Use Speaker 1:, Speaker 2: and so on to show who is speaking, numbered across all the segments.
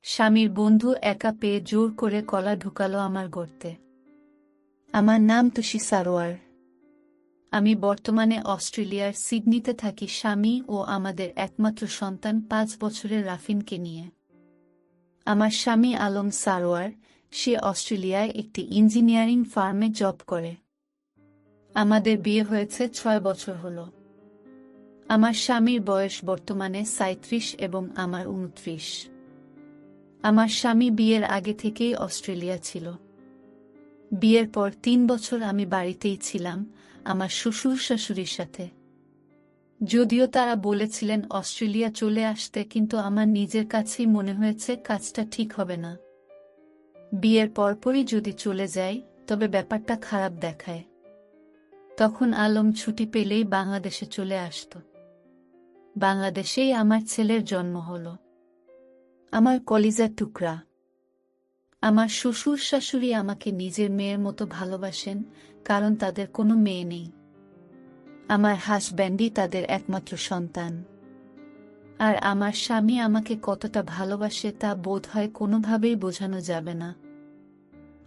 Speaker 1: স্বামীর বন্ধু একা পেয়ে জোর করে কলা ঢুকালো আমার গর্তে। আমার নাম তুষি সারোয়ার। আমি বর্তমানে অস্ট্রেলিয়ার সিডনিতে থাকি, স্বামী ও আমাদের একমাত্র সন্তান 5 বছরের রাফিনকে নিয়ে। আমার স্বামী আলম সারোয়ার, সে অস্ট্রেলিয়ায় একটি ইঞ্জিনিয়ারিং ফার্মে জব করে। আমাদের বিয়ে হয়েছে 6 বছর হল। আমার স্বামীর বয়স বর্তমানে 37 এবং আমার 29। আমার স্বামী বিয়ের আগে থেকেই অস্ট্রেলিয়া ছিল। বিয়ের পর 3 বছর আমি বাড়িতেই ছিলাম আমার শ্বশুর শাশুড়ির সাথে। যদিও তারা বলেছিলেন অস্ট্রেলিয়া চলে আসতে, কিন্তু আমার নিজের কাছেই মনে হয়েছে কাজটা ঠিক হবে না। বিয়ের পরপরই যদি চলে যাই তবে ব্যাপারটা খারাপ দেখায়। তখন আলম ছুটি পেলেই বাংলাদেশে চলে আসত। বাংলাদেশেই আমার ছেলের জন্ম হলো। আমার কলিজার টুকরা। আমার শ্বশুর শাশুড়ি আমাকে নিজের মেয়ের মতো ভালোবাসেন, কারণ তাদের কোনো মেয়ে নেই। আমার হাজব্যান্ডই তাদের একমাত্র সন্তান। আর আমার স্বামী আমাকে কতটা ভালোবাসে তা বোধহয় কোনোভাবেই বোঝানো যাবে না।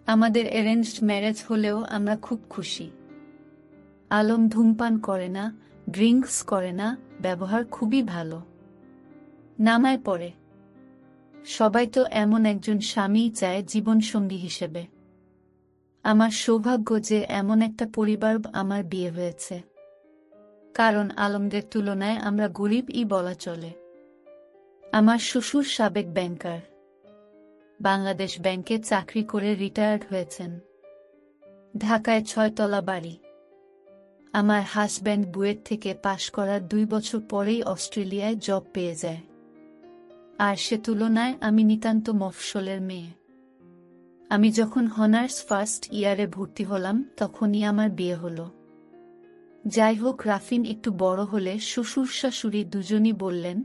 Speaker 1: আমাদের অ্যারেঞ্জড ম্যারেজ হলেও আমরা খুব খুশি। আলম ধূমপান করে না, ড্রিঙ্কস করে না, ব্যবহার খুবই ভালো। নামায় পড়ে। সবাই তো এমন একজন স্বামীই চায় জীবনসঙ্গী হিসেবে। আমার সৌভাগ্য যে এমন একটা পরিবার আমার বিয়ে হয়েছে। কারণ আলমদের তুলনায় আমরা গরিবই বলা চলে। আমার শ্বশুর সাবেক ব্যাংকার। বাংলাদেশ ব্যাংকে চাকরি করে রিটায়ার্ড হয়েছেন। ঢাকায় 6 তলা বাড়ি। আমার হাজব্যান্ড বুয়েট থেকে পাশ করার 2 বছর পরেই অস্ট্রেলিয়ায় জব পেয়ে যায়। আর সে তুলনায় আমি নিতান্ত মফস্বলের মেয়ে। আমি যখন অনার্স ফার্স্ট ইয়ারে ভর্তি হলাম তখনই আমার বিয়ে হলো। যাই হোক, রাফিন একটু বড় হলে শ্বশুর শাশুড়ি দুজনই বললেন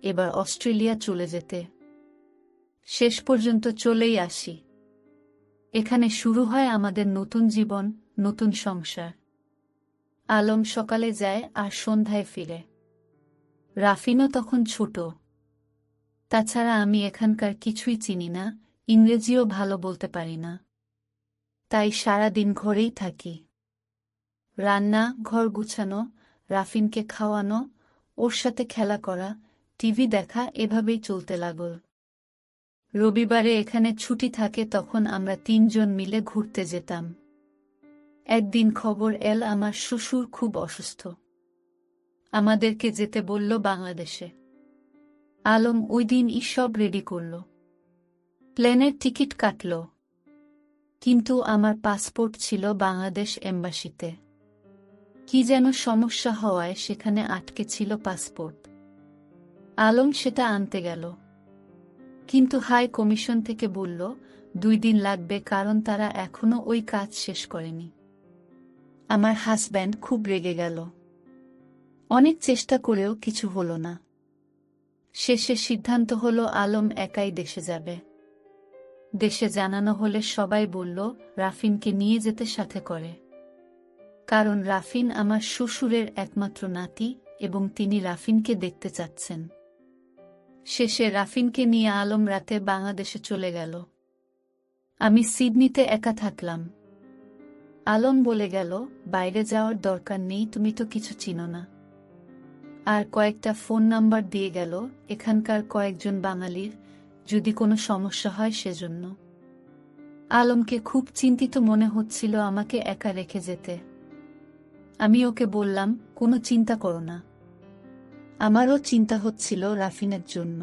Speaker 1: এবার অস্ট্রেলিয়া চলে যেতে। শেষ পর্যন্ত চলেই আসি। এখানে শুরু হয় আমাদের নতুন জীবন, নতুন সংসার। আলম সকালে যায় আর সন্ধ্যায় ফিরে। রাফিনও তখন ছোট। তাছাড়া আমি এখানকার কিছুই চিনি না, ইংরেজিও ভালো বলতে পারি না। তাই সারাদিন ঘরেই থাকি। রান্না, ঘর গুছানো, রাফিনকে খাওয়ানো, ওর সাথে খেলা করা, টিভি দেখা, এভাবেই চলতে লাগল। রবিবারে এখানে ছুটি থাকে, তখন আমরা 3 জন মিলে ঘুরতে যেতাম। একদিন খবর এল আমার শ্বশুর খুব অসুস্থ। আমাদেরকে যেতে বলল বাংলাদেশে। আলম ওই দিনই সব রেডি করল। প্লেনের টিকিট কাটল। কিন্তু আমার পাসপোর্ট ছিল বাংলাদেশ এম্বাসিতে। কি যেন সমস্যা হওয়ায় সেখানে আটকে ছিল পাসপোর্ট। আলম সেটা আনতে গেল, কিন্তু হাই কমিশন থেকে বলল 2 দিন লাগবে, কারণ তারা এখনো ওই কাজ শেষ করেনি। আমার হাজব্যান্ড খুব রেগে গেল। অনেক চেষ্টা করেও কিছু হলো না। শেষে সিদ্ধান্ত হলো আলম একাই দেশে যাবে। দেশে জানানো হলে সবাই বলল রাফিনকে নিয়ে যেতে সাথে করে, কারণ রাফিন আমার শ্বশুরের একমাত্র নাতি এবং তিনি রাফিনকে দেখতে চাচ্ছেন। শেষে রাফিনকে নিয়ে আলম রাতে বাংলাদেশে চলে গেল। আমি সিডনিতে একা থাকলাম। আলম বলে গেল, বাইরে যাওয়ার দরকার নেই, তুমি তো কিছু চিনো না। আর কয়েকটা ফোন নাম্বার দিয়ে গেল এখানকার কয়েকজন বাঙালির, যদি কোনো সমস্যা হয় সেজন্য। আলমকে খুব চিন্তিত মনে হচ্ছিল আমাকে একা রেখে যেতে। আমি ওকে বললাম, কোনো চিন্তা করো না। আমারও চিন্তা হচ্ছিল রাফিনের জন্য।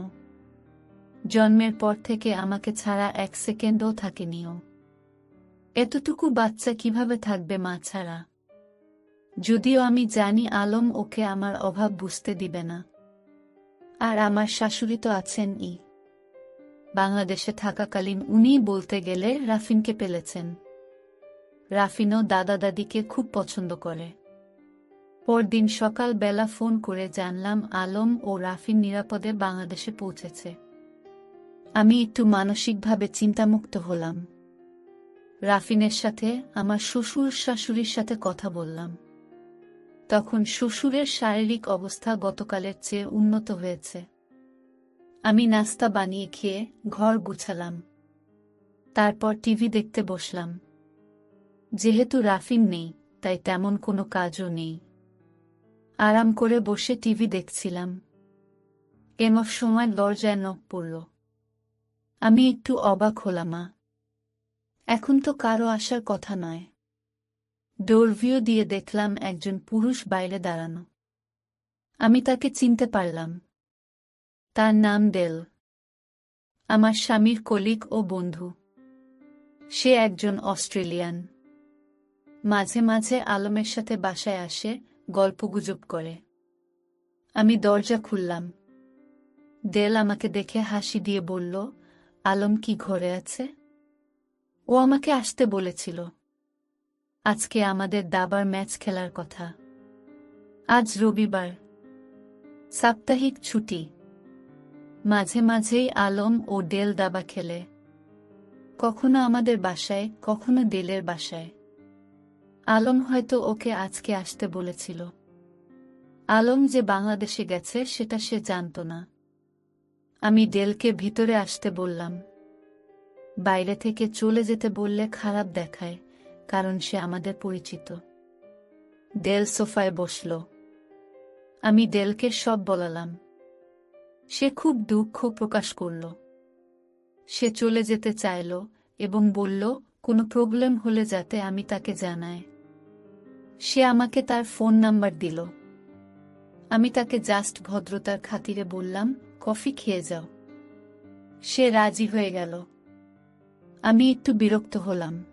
Speaker 1: জন্মের পর থেকে আমাকে ছাড়া 1 সেকেন্ডও থাকেনিও। এতটুকু বাচ্চা কিভাবে থাকবে মা ছাড়া? যদিও আমি জানি আলম ওকে আমার অভাব বুঝতে দিবে না। আর আমার শাশুড়ি তো আছেনই। বাংলাদেশে থাকাকালীন উনি বলতে গেলে রাফিনকে পেলেছেন। রাফিনও দাদা দাদিকে খুব পছন্দ করে। পরদিন সকাল বেলা ফোন করে জানলাম আলম ও রাফিন নিরাপদে বাংলাদেশে পৌঁছেছে। আমি একটু মানসিকভাবে চিন্তামুক্ত হলাম। রাফিনের সাথে আমার শ্বশুর শাশুড়ির সাথে কথা বললাম। তখন শ্বশুরের শারীরিক অবস্থা গতকালের চেয়ে উন্নত হয়েছে। আমি নাস্তা বানিয়ে খেয়ে ঘর গুছালাম। তারপর টিভি দেখতে বসলাম। যেহেতু রাফিন নেই, তাই তেমন কোনো কাজও নেই। আরাম করে বসে টিভি দেখছিলাম। এমন সময় দরজায় নক পড়ল। আমি একটু অবাক হলাম। এখন তো কারো আসার কথা নয়। ডোরভিউ দিয়ে দেখলাম একজন পুরুষ বাইরে দাঁড়ানো। আমি তাকে চিনতে পারলাম। তার নাম ডেল, আমার স্বামীর কলিগ ও বন্ধু। সে একজন অস্ট্রেলিয়ান। মাঝে মাঝে আলমের সাথে বাসায় আসে, গল্পগুজব করে। আমি দরজা খুললাম। ডেল আমাকে দেখে হাসি দিয়ে বলল, আলম কি ঘরে আছে? ও আমাকে আসতে বলেছিল। আজকে আমাদের দাবার ম্যাচ খেলার কথা। আজ রবিবার, সাপ্তাহিক ছুটি। মাঝে মাঝেই আলম ও ডেল দাবা খেলে, কখনো আমাদের বাসায়, কখনো ডেলের বাসায়। আলম হয়তো ওকে আজকে আসতে বলেছিল। আলম যে বাংলাদেশে গেছে সেটা সে জানত না। আমি ডেলকে ভিতরে আসতে বললাম। বাইরে থেকে চলে যেতে বললে খারাপ দেখায়, কারণ সে আমাদের পরিচিত। ডেল সোফায় বসল। আমি ডেলকে সব বলালাম। সে খুব দুঃখ প্রকাশ করল। সে চলে যেতে চাইল এবং বলল কোনো প্রবলেম হলে যাতে আমি তাকে জানাই। সে আমাকে তার ফোন নাম্বার দিল। আমি তাকে জাস্ট ভদ্রতার খাতিরে বললাম, কফি খেয়ে যাও। সে রাজি হয়ে গেল। আমি একটু বিরক্ত হলাম।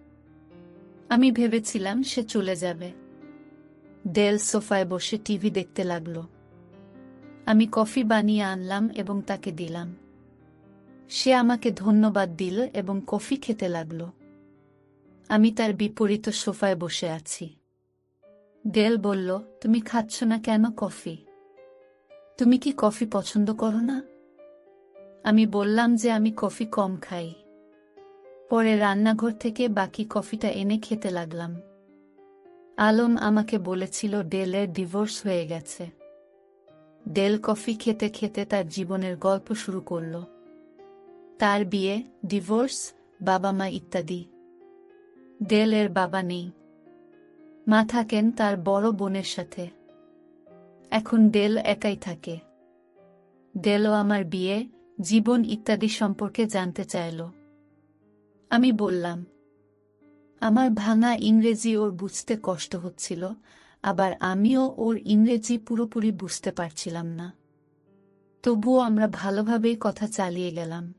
Speaker 1: আমি ভেবেছিলাম সে চলে যাবে। ডেল সোফায় বসে টিভি দেখতে লাগল। আমি কফি বানিয়ে আনলাম এবং তাকে দিলাম। সে আমাকে ধন্যবাদ দিল এবং কফি খেতে লাগল। আমি তার বিপরীত সোফায় বসে আছি। ডেল বলল, তুমি খাচ্ছ না কেন কফি? তুমি কি কফি পছন্দ করো না? আমি বললাম যে আমি কফি কম খাই। পরে রান্নাঘর থেকে বাকি কফিটা এনে খেতে লাগলাম। আলম আমাকে বলেছিল ডেলের ডিভোর্স হয়ে গেছে। ডেল কফি খেতে খেতে তার জীবনের গল্প শুরু করল। তার বিয়ে, ডিভোর্স, বাবা মা ইত্যাদি। ডেল এর বাবা নেই। মা থাকেন তার বড় বোনের সাথে। এখন ডেল একাই থাকে। ডেলও আমার বিয়ে, জীবন ইত্যাদি সম্পর্কে জানতে চাইল। আমি বললাম, আমার ভাঙা ইংরেজি ওর বুঝতে কষ্ট হচ্ছিল, আবার আমিও ওর ইংরেজি পুরোপুরি বুঝতে পারছিলাম না। তবুও আমরা ভালোভাবেই কথা চালিয়ে গেলাম।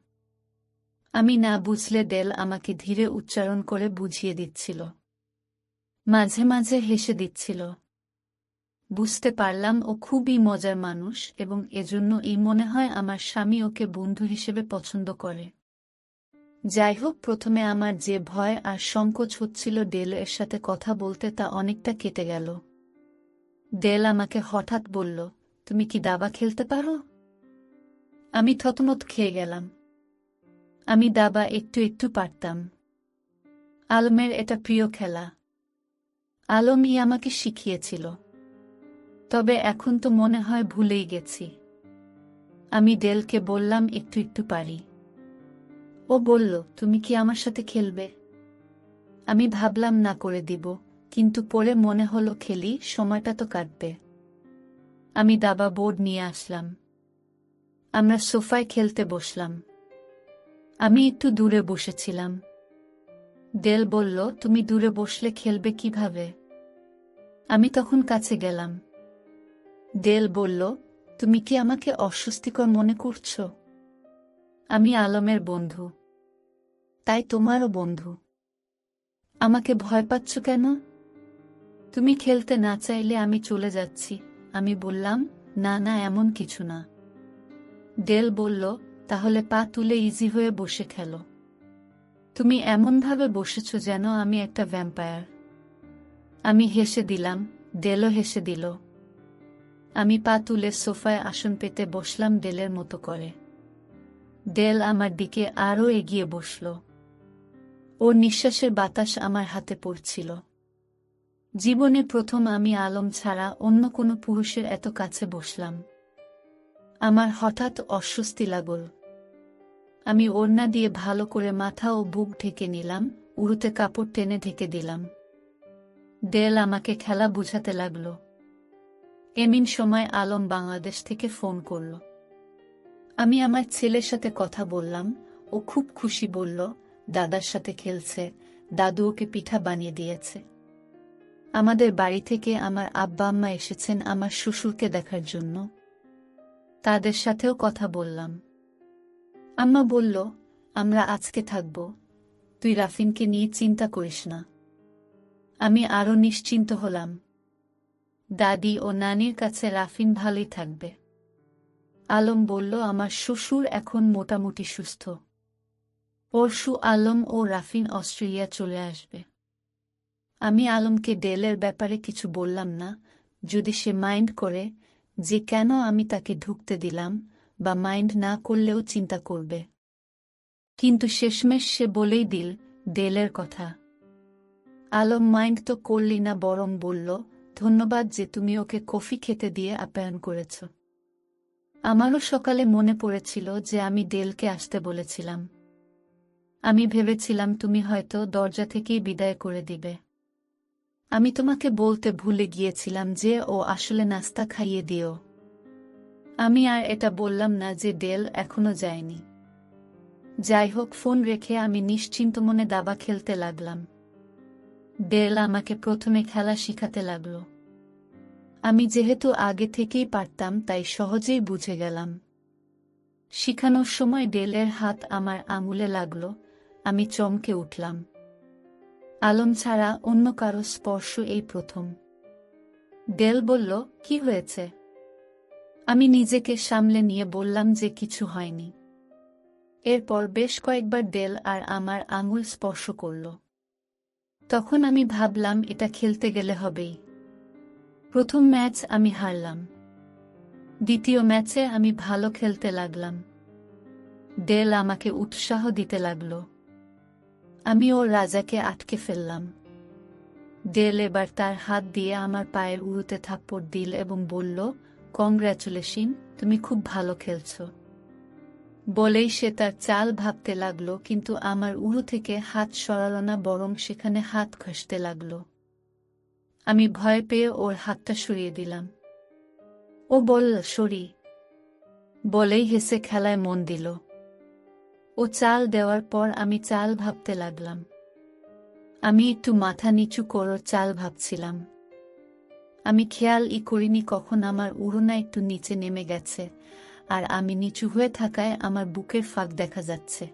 Speaker 1: আমি না বুঝলে ডেল আমাকে ধীরে উচ্চারণ করে বুঝিয়ে দিচ্ছিল। মাঝে মাঝে হেসে দিচ্ছিল। বুঝতে পারলাম ও খুবই মজার মানুষ এবং এজন্য এই মনে হয় আমার স্বামী ওকে বন্ধু হিসেবে পছন্দ করে। যাই হোক, প্রথমে আমার যে ভয় আর সংকোচ হচ্ছিল ডেল এর সাথে কথা বলতে, তা অনেকটা কেটে গেল। ডেল আমাকে হঠাৎ বলল, তুমি কি দাবা খেলতে পারো? আমি থতমত খেয়ে গেলাম। আমি দাবা একটু একটু পারতাম। আলমের এটা প্রিয় খেলা। আলমই আমাকে শিখিয়েছিল। তবে এখন তো মনে হয় ভুলেই গেছি। আমি ডেলকে বললাম একটু একটু পারি। ও বলল, তুমি কি আমার সাথে খেলবে? আমি ভাবলাম না করে দিব, কিন্তু পরে মনে হলো খেলি, সময়টা তো কাটবে। আমি দাবা বোর্ড নিয়ে আসলাম। আমরা সোফায় খেলতে বসলাম। আমি একটু দূরে বসেছিলাম। ডেল বলল, তুমি দূরে বসলে খেলবে কিভাবে? আমি তখন কাছে গেলাম। ডেল বলল, তুমি কি আমাকে অস্বস্তিকর মনে করছো? আমি আলমের বন্ধু, তাই তোমারও বন্ধু। আমাকে ভয় পাচ্ছ কেন? তুমি খেলতে না চাইলে আমি চলে যাচ্ছি। আমি বললাম, না না, এমন কিছু না। ডেল বলল, তাহলে পা তুলে ইজি হয়ে বসে খেলো। তুমি এমনভাবে বসেছ যেন আমি একটা ভ্যাম্পায়ার। আমি হেসে দিলাম, ডেলও হেসে দিল। আমি পা তুলে সোফায় আসন পেতে বসলাম ডেলের মতো করে। ডেল আমার দিকে আরও এগিয়ে বসল। ওর নিঃশ্বাসের বাতাস আমার হাতে পড়ছিল। জীবনে প্রথম আমি আলম ছাড়া অন্য কোনো পুরুষের এত কাছে বসলাম। আমার হঠাৎ অস্বস্তি লাগল। আমি ওড়না দিয়ে ভালো করে মাথা ও বুক ঢেকে নিলাম, উড়ুতে কাপড় টেনে ঢেকে দিলাম। দেল আমাকে খেলা বুঝাতে লাগল। এমন সময় আলম বাংলাদেশ থেকে ফোন করল। আমি আমার ছেলের সাথে কথা বললাম। ও খুব খুশি, বলল দাদার সাথে খেলছে, দাদু ওকে পিঠা বানিয়ে দিয়েছে। আমাদের বাড়ি থেকে আমার আব্বা আম্মা এসেছেন আমার শ্বশুরকে দেখার জন্য। তাদের সাথেও কথা বললাম। আম্মা বলল, আমরা আজকে থাকব, তুই রাফিনকে নিয়ে চিন্তা করিস না। আমি আরো নিশ্চিন্ত হলাম। দাদি ও নানির কাছে রাফিন ভালোই থাকবে। আলম বলল, আমার শ্বশুর এখন মোটামুটি সুস্থ। পরশু আলম ও রাফিন অস্ট্রেলিয়া চলে আসবে। আমি আলমকে ডেলের ব্যাপারে কিছু বললাম না, যদি সে মাইন্ড করে যে কেন আমি তাকে ঢুকতে দিলাম, বা মাইন্ড না করলেও চিন্তা করবে। কিন্তু শেষমেশ সে বলেই দিল ডেলের কথা। আলম মাইন্ড তো করলি না, বরং বলল, ধন্যবাদ যে তুমি ওকে কফি খেতে দিয়ে আপ্যায়ন করেছ। আমারও সকালে মনে পড়েছিল যে আমি ডেলকে আসতে বলেছিলাম। আমি ভেবেছিলাম তুমি হয়তো দরজা থেকেই বিদায় করে দিবে। আমি তোমাকে বলতে ভুলে গিয়েছিলাম যে ও আসলে নাস্তা খাইয়ে দিও। আমি আর এটা বললাম না যে ডেল এখনো যায়নি। যাই হোক, ফোন রেখে আমি নিশ্চিন্ত মনে দাবা খেলতে লাগলাম। ডেল আমাকে প্রথমে খেলা শিখাতে লাগল। আমি যেহেতু আগে থেকেই পারতাম তাই সহজেই বুঝে গেলাম। শিখানোর সময় ডেলের হাত আমার আঙুলে লাগল। আমি চমকে উঠলাম। আলম ছাড়া অন্য কারো স্পর্শ এই প্রথম। ডেল বলল, কি হয়েছে? আমি নিজেকে সামলে নিয়ে বললাম যে কিছু হয়নি। এরপর বেশ কয়েকবার ডেল আর আমার আঙুল স্পর্শ করল। তখন আমি ভাবলাম এটা খেলতে গেলে হবেই। প্রথম ম্যাচ আমি হারলাম। দ্বিতীয় ম্যাচে আমি ভালো খেলতে লাগলাম। ডেল আমাকে উৎসাহ দিতে লাগল। আমি ওর রাজাকে আটকে ফেললাম। ডেল এবার তার হাত দিয়ে আমার পায়ের উড়ুতে থাপ্পড় দিল এবং বলল, কংগ্র্যাচুলেশন, তুমি খুব ভালো খেলছ। বলেই সে তার চাল ভাবতে লাগল, কিন্তু আমার উড়ু থেকে হাত সরাল না, বরং সেখানে হাত ঘষতে লাগল। আমি ভয় পেয়ে ওর হাতটা সরিয়ে দিলাম। ও বলল, সরি, বলেই হেসে খেলায় মন দিল। ও চাল দেওয়ার পর আমি চাল ভাবতে লাগলাম। আমি একটু মাথা নিচু করে চাল ভাবছিলাম। আমি খেয়ালই করিনি কখন আমার উড়না একটু নিচে নেমে গেছে, আর আমি নিচু হয়ে থাকায় আমার বুকের ফাঁক দেখা যাচ্ছে।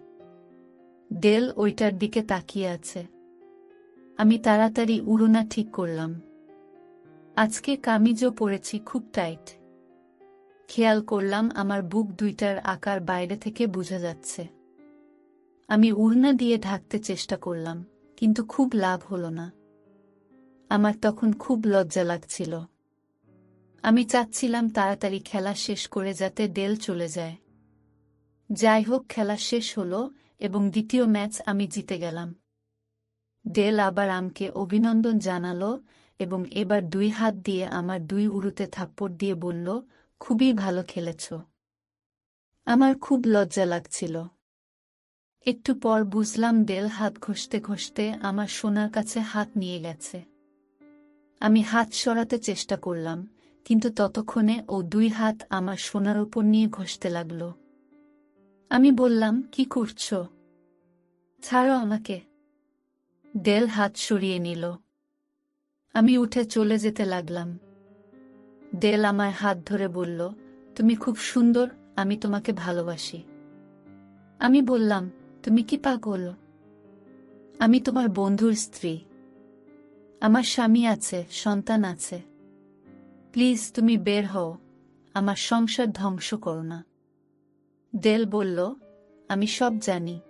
Speaker 1: ডেল ওইটার দিকে তাকিয়ে আছে। আমি তাড়াতাড়ি উড়না ঠিক করলাম। আজকে কামিজও পরেছি খুব টাইট। খেয়াল করলাম আমার বুক দুইটার আকার বাইরে থেকে বোঝা যাচ্ছে। আমি উড়না দিয়ে ঢাকতে চেষ্টা করলাম, কিন্তু খুব লাভ হলো না। আমার তখন খুব লজ্জা লাগছিল। আমি চাচ্ছিলাম তাড়াতাড়ি খেলা শেষ করে যাতে ডেল চলে যায়। যাই হোক, খেলা শেষ হলো এবং দ্বিতীয় ম্যাচ আমি জিতে গেলাম। ডেল আবার আমাকে অভিনন্দন জানালো এবং এবার দুই হাত দিয়ে আমার দুই উড়ুতে থাপ্পড় দিয়ে বলল, খুবই ভালো খেলেছ। আমার খুব লজ্জা লাগছিল। একটু পর বুঝলাম ডেল হাত ঘষতে ঘষতে আমার সোনার কাছে হাত নিয়ে গেছে। আমি হাত সরাতে চেষ্টা করলাম, কিন্তু ততক্ষণে ও দুই হাত আমার সোনার উপর নিয়ে ঘষতে লাগল। আমি বললাম, কি করছ? ছাড়ো আমাকে। ডেল হাত সরিয়ে নিল। আমি উঠে চলে যেতে লাগলাম। ডেল আমার হাত ধরে বলল, তুমি খুব সুন্দর, আমি তোমাকে ভালোবাসি। আমি বললাম, তুমি কি পাগল? আমি তোমার বন্ধুর স্ত্রী। আমার স্বামী আছে, সন্তান আছে। প্লিজ তুমি বের হও, আমার সংসার ধ্বংস করো না। ডেল বলল, আমি সব জানি।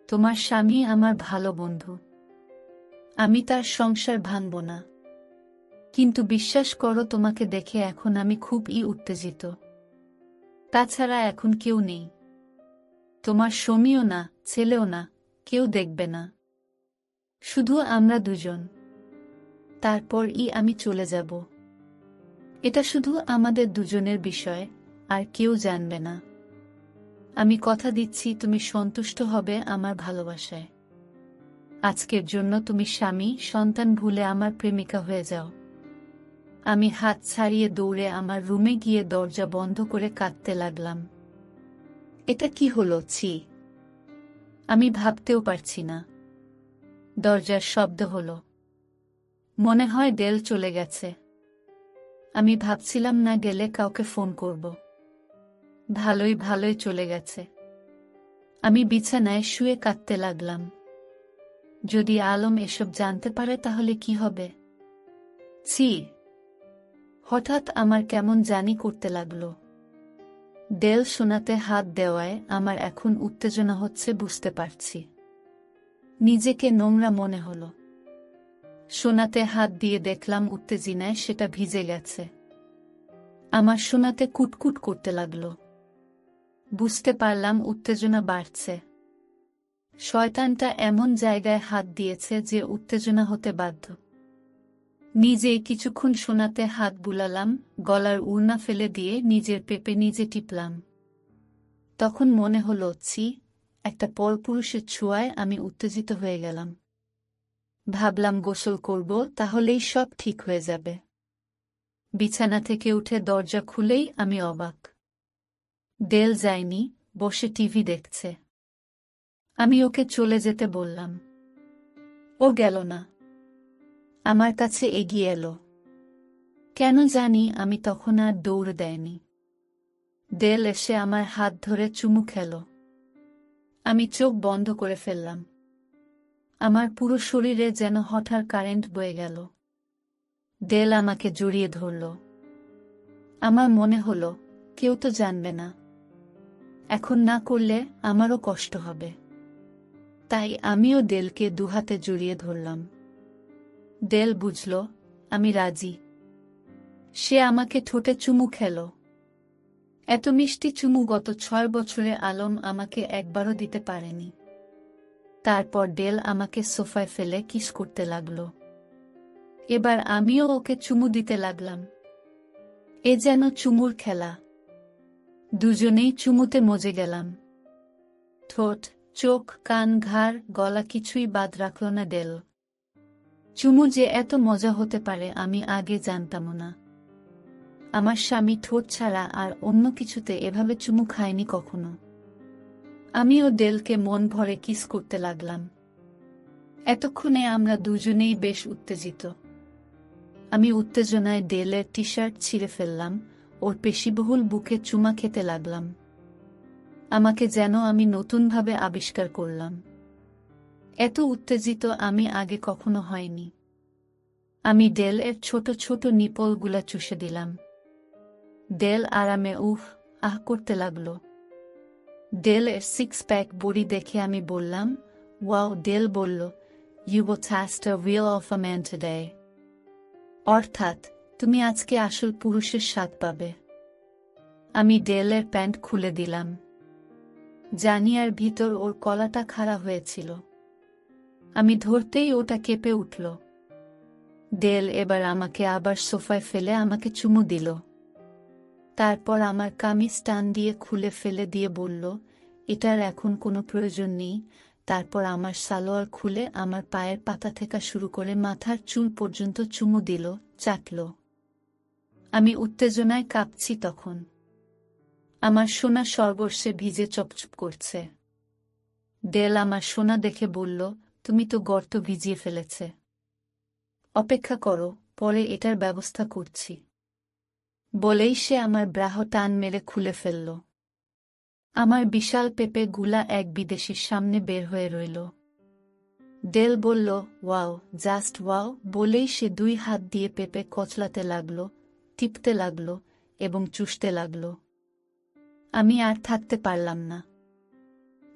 Speaker 1: তোমার স্বামী আমার ভালো বন্ধু। আমি তার সংসার ভাঙব না। কিন্তু বিশ্বাস করো, তোমাকে দেখে এখন আমি খুবই উত্তেজিত। তাছাড়া এখন কেউ নেই। তোমার স্বামীও না, ছেলেও না, কেউ দেখবে না। শুধু আমরা দুজন। তারপর আমি চলে যাব। এটা শুধু আমাদের দুজনের বিষয়, আর কেউ জানবে না। আমি কথা দিচ্ছি তুমি সন্তুষ্ট হবে আমার ভালোবাসায়। আজকের জন্য তুমি স্বামী সন্তান ভুলে আমার প্রেমিকা হয়ে যাও। আমি হাত ছাড়িয়ে দৌড়ে আমার রুমে গিয়ে দরজা বন্ধ করে কাঁদতে লাগলাম। এটা কি হলো? ছি! আমি ভাবতেও পারছি না। দরজার শব্দ হলো। মনে হয় ডেল চলে গেছে। আমি ভাবছিলাম না গেলে কাউকে ফোন করব। ভালোই ভালোই চলে গেছে। আমি বিছানায় শুয়ে কাঁদতে লাগলাম। যদি আলম এসব জানতে পারে তাহলে কি হবে? ছি! হঠাৎ আমার কেমন জানি করতে লাগলো। ডেল শোনাতে হাত দেওয়ায় আমার এখন উত্তেজনা হচ্ছে বুঝতে পারছি। নিজেকে নোংরা মনে হলো। সোনাতে হাত দিয়ে দেখলাম উত্তেজনায় সেটা ভিজে গেছে। আমার সোনাতে কুটকুট করতে লাগলো। বুঝতে পারলাম উত্তেজনা বাড়ছে। শয়তানটা এমন জায়গায় হাত দিয়েছে যে উত্তেজনা হতে বাধ্য। নিজেই কিছুক্ষণ সোনাতে হাত বুলালাম, গলার উড়না ফেলে দিয়ে নিজের পেপে নিজে টিপলাম। তখন মনে হলো, ছি, একটা পরপুরুষের ছোঁয়ায় আমি উত্তেজিত হয়ে গেলাম। ভাবলাম গোসল করব, তাহলেই সব ঠিক হয়ে যাবে। বিছানা থেকে উঠে দরজা খুলেই আমি অবাক। ডেল যায়নি, বসে টিভি দেখছে। আমি ওকে চলে যেতে বললাম। ও গেল না। আমার কাছে এগিয়ে এলো। কেন জানি আমি তখন আর দৌড় দেয়নি। ডেল এসে আমার হাত ধরে চুমু খেলো। আমি চোখ বন্ধ করে ফেললাম। আমার পুরো শরীরে যেন হঠাৎ কারেন্ট বয়ে গেল। ডেল আমাকে জড়িয়ে ধরল। আমার মনে হলো কেউ তো জানবে না। এখন না করলে আমারও কষ্ট হবে। তাই আমিও ডেলকে দুহাতে জড়িয়ে ধরলাম। ডেল বুঝল আমি রাজি। সে আমাকে ঠোঁটে চুমু খেলো। এত মিষ্টি চুমু গত 6 বছরে আলম আমাকে একবারও দিতে পারেনি। তারপর ডেল আমাকে সোফায় ফেলে কিস করতে লাগলো। এবার আমিও ওকে চুমু দিতে লাগলাম। এ যেন চুমুর খেলা। দুজনেই চুমুতে মজে গেলাম। ঠোঁট, চোখ, কান, ঘাড়, গলা কিছুই বাদ রাখল না ডেল। চুমু যে এত মজা হতে পারে আমি আগে জানতামও না। আমার স্বামী ঠোঁট ছাড়া আর অন্য কিছুতে এভাবে চুমু খায়নি কখনো। আমিও ডেলকে মন ভরে কিস করতে লাগলাম। এতক্ষণে আমরা দুজনেই বেশ উত্তেজিত। আমি উত্তেজনায় ডেলের টি শার্ট ছিঁড়ে ফেললাম, ওর পেশিবহুল বুকে চুমা খেতে লাগলাম। আমাকে যেন আমি নতুনভাবে আবিষ্কার করলাম। এত উত্তেজিত আমি আগে কখনো হয়নি। আমি ডেল এর ছোট ছোট নিপলগুলা চুষে দিলাম। ডেল আরামে উফ আহ করতে লাগলো। ডেল এর 6 প্যাক বডি দেখে আমি বললাম, ওয়াও। ডেল বলল, you both hast a real alpha man today. অর্থাৎ তুমি আজকে আসল পুরুষের স্বাদ পাবে। আমি ডেলের প্যান্ট খুলে দিলাম। জানিয়ার ভিতর ওর কলাটা খাড়া হয়েছিল। আমি ধরতেই ওটা কেঁপে উঠল। ডেল এবার আমাকে আবার সোফায় ফেলে আমাকে চুমু দিল। তারপর আমার কামিজ টান দিয়ে খুলে ফেলে দিয়ে বলল, এটার এখন কোনো প্রয়োজন নেই। তারপর আমার সালোয়ার খুলে আমার পায়ের পাতা থেকে শুরু করে মাথার চুল পর্যন্ত চুমু দিল, চাটল। আমি উত্তেজনায় কাঁপছি তখন। আমার সোনা সর্বস্বে ভিজে চপচপ করছে। ডেল আমার সোনা দেখে বলল, তুমি তো গর্ত ভিজিয়ে ফেলেছে। অপেক্ষা করো, পরে এটার ব্যবস্থা করছি। বলেই সে আমার ব্রাহ টান মেরে খুলে ফেলল। আমার বিশাল পেপে গুলা এক বিদেশির সামনে বের হয়ে রইল। ডেল বলল, ওয়াও, জাস্ট ওয়াও বলেই সে 2 হাত দিয়ে পেপে কচলাতে লাগলো, টিপতে লাগলো এবং চুষতে লাগলো। আমি আর থাকতে পারলাম না।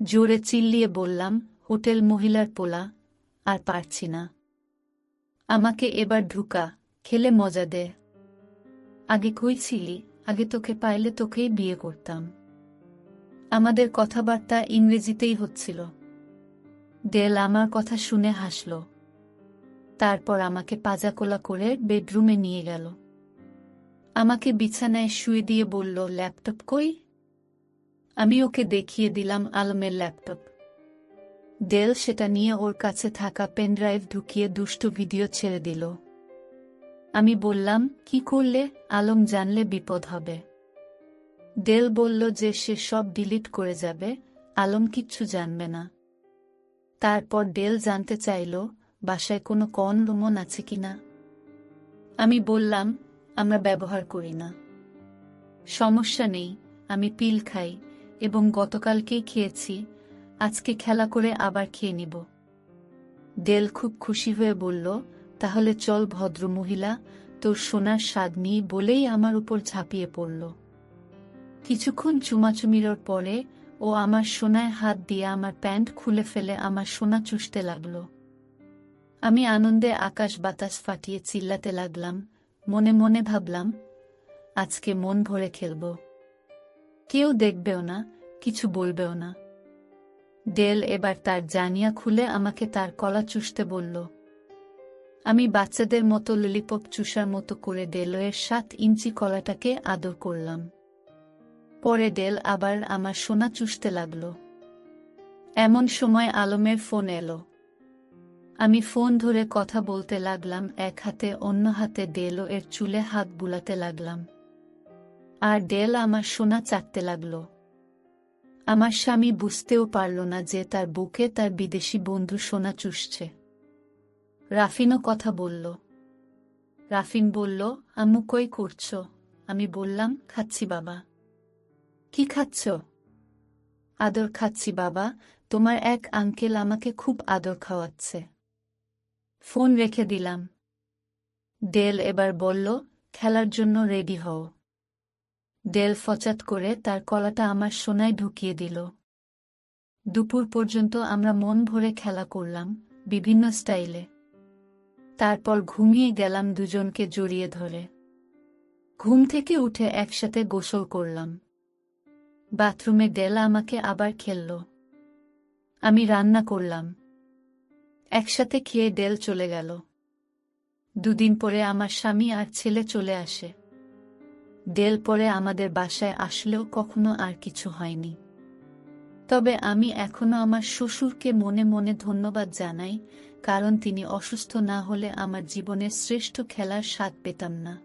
Speaker 1: জোরে চিল্লিয়ে বললাম, হোটেল মহিলার পোলা, আর পারছি না। আমাকে এবার ঢুকা, খেলে মজা দে। আগে কই ছিলি? আগে তোকে পাইলে তোকেই বিয়ে করতাম। আমাদের কথাবার্তা ইংরেজিতেই হচ্ছিল। ডেল আমার কথা শুনে হাসল। তারপর আমাকে পাজাকোলা করে বেডরুমে নিয়ে গেল। আমাকে বিছানায় শুয়ে দিয়ে বলল, ল্যাপটপ কই? আমি ওকে দেখিয়ে দিলাম আলমের ল্যাপটপ। ডেল সেটা নিয়ে ওর কাছে থাকা পেনড্রাইভ ঢুকিয়ে দুষ্টু ভিডিও ছেড়ে দিল। আমি বললাম, কি করলে? আলম জানলে বিপদ হবে। ডেল বলল যে সে সব ডিলিট করে যাবে, আলম কিচ্ছু জানবে না। তারপর ডেল জানতে চাইল বাসায় কোনো কনডম আছে কিনা। আমি বললাম, আমরা ব্যবহার করি না। সমস্যা নেই, আমি পিল খাই এবং গতকালকেই খেয়েছি, আজকে খেলা করে আবার খেয়ে নিব। ডেল খুব খুশি হয়ে বলল, তাহলে চল ভদ্রমহিলা, তোর সোনার স্বাদ নিই বলেই আমার উপর ঝাঁপিয়ে পড়ল। কিছুক্ষণ চুমাচুমির পরে ও আমার সোনায় হাত দিয়ে আমার প্যান্ট খুলে ফেলে আমার সোনা চুষতে লাগল। আমি আনন্দে আকাশ বাতাস ফাটিয়ে চিল্লাতে লাগলাম, মনে মনে ভাবলাম, আজকে মন ভরে খেলব। কেউ দেখবেও না, কিছু বলবেও না। ডেল এবার তার জানিয়া খুলে আমাকে তার কলা চুষতে বলল। আমি বাচ্চাদের মতো ললিপপ চুষার মতো করে ডেলের 7 ইঞ্চি কলাটাকে আদর করলাম। পরে ডেল আবার আমার সোনা চুষতে লাগল। এমন সময় আলমের ফোন এলো। আমি ফোন ধরে কথা বলতে লাগলাম, এক হাতে অন্য হাতে ডেল এর চুলে হাত বুলাতে লাগলাম। আর ডেল আমার সোনা চাটতে লাগল। আমার স্বামী বুঝতেও পারল না যে তার বুকে তার বিদেশি বন্ধু সোনা চুষছে। রাফিনও কথা বলল। রাফিন বলল, আম্মু কই করছো? আমি বললাম, খাচ্ছি বাবা। কি খাচ্ছ? আদর খাচ্ছি বাবা, তোমার এক আঙ্কেল আমাকে খুব আদর খাওয়াচ্ছে। ফোন রেখে দিলাম। ডেল এবার বলল, খেলার জন্য রেডি হও। ডেল ফচাত করে তার কলাটা আমার সোনায় ঢুকিয়ে দিল। দুপুর পর্যন্ত আমরা মন ভরে খেলা করলাম, বিভিন্ন স্টাইলে। তারপর ঘুমিয়ে গেলাম দুজনকে জড়িয়ে ধরে। ঘুম থেকে উঠে একসাথে গোসল করলাম। বাথরুমে ডেল আমাকে আবার খেলল। আমি রান্না করলাম। একসাথে খেয়ে ডেল চলে গেল। দুদিন পরে আমার স্বামী আর ছেলে চলে আসে। ডেল পরে আমাদের বাসায় আসলেও কখনো আর কিছু হয়নি। তবে আমি এখনো আমার শ্বশুরকে মনে মনে ধন্যবাদ জানাই, কারণ তিনি অসুস্থ না হলে আমার জীবনের শ্রেষ্ঠ খেলার স্বাদ পেতাম না।